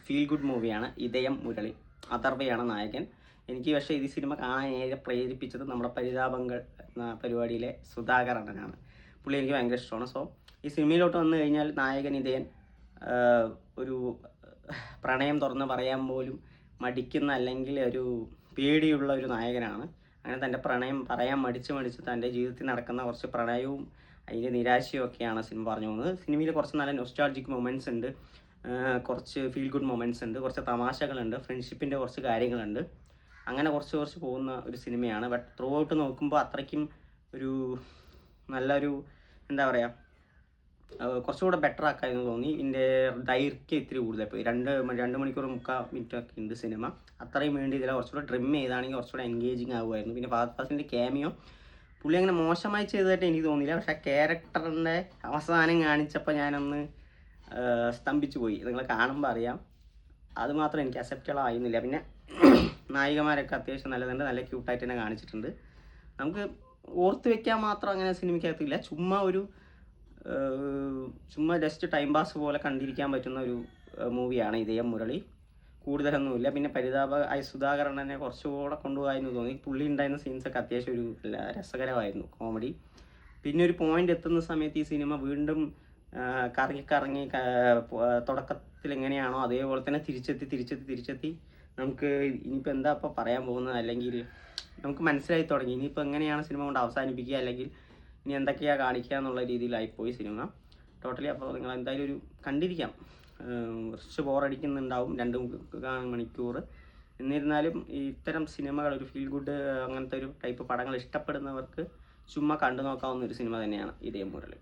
Feel good മൂവിയാണ് ഇതയം മുരളി. അഥർവയാണ് നായകൻ. എനിക്ക് പക്ഷേ ഈ സിനിമ കാണാൻ ഏറെ പ്രേരിപ്പിച്ചത് നമ്മുടെ പരിതാപങ്ങൾ എന്ന പരിപാടിയിലെ സുധാകർ അണ്ണനാണ്. പുള്ളി എനിക്ക് ഭയങ്കര ഇഷ്ടമാണ്. സോ ഈ സിനിമയിലോട്ട് വന്നു കഴിഞ്ഞാൽ നായകൻ ഇതയൻ ഒരു പ്രണയം തുറന്ന് പറയാൻ പോലും മടിക്കുന്ന, അല്ലെങ്കിൽ ഒരു പേടിയുള്ള ഒരു നായകനാണ്. അങ്ങനെ തൻ്റെ പ്രണയം പറയാൻ മടിച്ച് തൻ്റെ ജീവിതത്തിൽ നടക്കുന്ന കുറച്ച് പ്രണയവും അതിൻ്റെ നിരാശയും ഒക്കെയാണ് സിനിമ പറഞ്ഞു പോകുന്നത്. സിനിമയിൽ കുറച്ച് നല്ല നൊസ്റ്റാൾജിക് മൊമെൻറ്റ്സ് ഉണ്ട്, കുറച്ച് ഫീൽ ഗുഡ് മൊമെൻറ്റ്സ് ഉണ്ട്, കുറച്ച് തമാശകളുണ്ട്, ഫ്രണ്ട്ഷിപ്പിൻ്റെ കുറച്ച് കാര്യങ്ങളുണ്ട്. അങ്ങനെ കുറച്ച് പോകുന്ന ഒരു സിനിമയാണ്. ബട്ട് ത്രൂ ഔട്ട് നോക്കുമ്പോൾ അത്രയ്ക്കും ഒരു നല്ലൊരു എന്താ പറയുക, കുറച്ചുകൂടെ ബെറ്റർ ആക്കാമെന്ന് തോന്നി. ഇതിൻ്റെ ദൈർഘ്യം ഇത്തിരി കൂടുതൽ പോയി. 2 മണിക്കൂർ 3/4 മിനിറ്റ് ഒക്കെ ഉണ്ട് സിനിമ. അത്രയും വേണ്ടി ഇതിൽ കുറച്ചുകൂടെ ട്രിം ചെയ്താണെങ്കിൽ കുറച്ചുകൂടെ എൻഗേജിങ് ആകുമായിരുന്നു. പിന്നെ ഫഹദ് ഫാസിലിൻ്റെ ക്യാമിയോ പുള്ളി അങ്ങനെ മോശമായി ചെയ്തതായിട്ട് എനിക്ക് തോന്നിയില്ല. പക്ഷേ ക്യാരക്ടറിൻ്റെ അവസാനം കാണിച്ചപ്പോൾ ഞാനൊന്ന് സ്തംഭിച്ചു പോയി. നിങ്ങൾ കാണുമ്പോൾ അറിയാം. അതുമാത്രം എനിക്ക് അക്സെപ്റ്റബിൾ ആയിരുന്നില്ല. പിന്നെ നായികമാരൊക്കെ അത്യാവശ്യം നല്ലതുണ്ട്, നല്ല ക്യൂട്ടായിട്ട് തന്നെ കാണിച്ചിട്ടുണ്ട്. നമുക്ക് ഓർത്ത് വെക്കാൻ മാത്രം അങ്ങനെ സിനിമയ്ക്കകത്തില്ല. ചുമ്മാ ജസ്റ്റ് ടൈം പാസ് പോലെ കണ്ടിരിക്കാൻ പറ്റുന്ന ഒരു മൂവിയാണ് ഇതയം മുരളി. കൂടുതലൊന്നുമില്ല. പിന്നെ സുധാകരനെ കുറച്ചുകൂടെ കൊണ്ടുപോകാമെന്ന് തോന്നി. പുള്ളി ഉണ്ടായിരുന്ന സീൻസൊക്കെ അത്യാവശ്യം ഒരു രസകരമായിരുന്നു, കോമഡി. പിന്നെ ഒരു പോയിന്റ് എത്തുന്ന സമയത്ത് ഈ സിനിമ വീണ്ടും കറങ്ങി തുടക്കത്തിൽ എങ്ങനെയാണോ അതേപോലെ തന്നെ തിരിച്ചെത്തി നമുക്ക് ഇനിയിപ്പോൾ എന്താ ഇപ്പോൾ പറയാൻ പോകുന്നത്, അല്ലെങ്കിൽ നമുക്ക് മനസ്സിലായി തുടങ്ങി ഇനിയിപ്പോൾ എങ്ങനെയാണ് സിനിമ കൊണ്ട് അവസാനിപ്പിക്കുക, അല്ലെങ്കിൽ ഇനി എന്തൊക്കെയാണ് കാണിക്കുക എന്നുള്ള രീതിയിലായിപ്പോയി സിനിമ ടോട്ടലി. അപ്പോൾ നിങ്ങൾ എന്തായാലും ഒരു കണ്ടിരിക്കാം. കുറച്ച് ബോറടിക്കുന്നുണ്ടാവും 2 മണിക്കൂർ. എന്നിരുന്നാലും ഇത്തരം സിനിമകൾ, ഒരു ഫീൽ ഗുഡ് അങ്ങനത്തെ ഒരു ടൈപ്പ് പടങ്ങൾ ഇഷ്ടപ്പെടുന്നവർക്ക് ചുമ്മാ കണ്ടു നോക്കാവുന്ന ഒരു സിനിമ തന്നെയാണ് ഇതയം മുരളി.